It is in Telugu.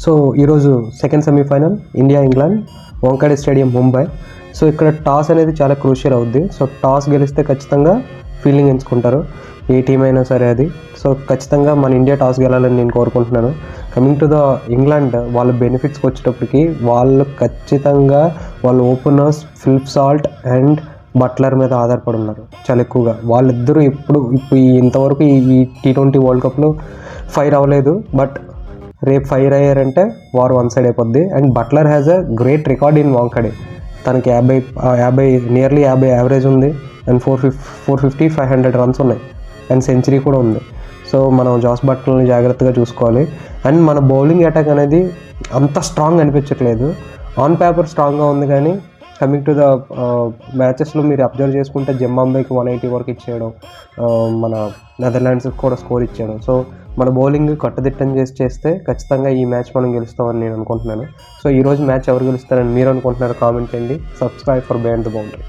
సో ఈరోజు second semi-final England Wankhede stadium Mumbai. So ఇక్కడ టాస్ అనేది చాలా క్రూషియల్ అవుద్ది. సో టాస్ గెలిస్తే ఖచ్చితంగా ఫీల్డింగ్ ఎంచుకుంటారు ఏ టీం అయినా సరే అది. సో ఖచ్చితంగా మన ఇండియా టాస్ గెలాలని నేను కోరుకుంటున్నాను. కమింగ్ టు ద ఇంగ్లాండ్, వాళ్ళ బెనిఫిట్స్కి వచ్చేటప్పటికి వాళ్ళు ఖచ్చితంగా వాళ్ళ openers Philip Salt and Butler మీద ఆధారపడి ఉన్నారు చాలా ఎక్కువగా. వాళ్ళిద్దరూ ఇప్పుడు ఇంతవరకు ఈ T20 వరల్డ్ కప్లో ఫైర్ అవ్వలేదు. బట్ రేపు ఫైర్ అయ్యారంటే వారు వన్ సైడ్ అయిపోద్ది. And Butler has a great record in Wankhede. తనకి 50 యావరేజ్ ఉంది. అండ్ 450-500 రన్స్ ఉన్నాయి. అండ్ సెంచరీ కూడా ఉంది. సో మనం జాస్ బట్లర్ని జాగ్రత్తగా చూసుకోవాలి. అండ్ మన బౌలింగ్ అటాక్ అనేది అంత స్ట్రాంగ్ అనిపించట్లేదు. ఆన్ పేపర్ స్ట్రాంగ్గా ఉంది, కానీ కమింగ్ టు ద మ్యాచెస్లో మీరు అబ్జర్వ్ చేసుకుంటే జింబాబ్వేకి 180 వరకు ఇచ్చేయడం, మన నెదర్లాండ్స్కి కూడా స్కోర్ ఇచ్చేయడం. సో మన బౌలింగ్ కట్టుదిట్టం చేస్తే ఖచ్చితంగా ఈ మ్యాచ్ మనం గెలుస్తామని నేను అనుకుంటున్నాను. సో ఈరోజు మ్యాచ్ ఎవరు గెలుస్తారని మీరు అనుకుంటున్నారు కామెంట్ చేయండి. Subscribe for behind the boundary.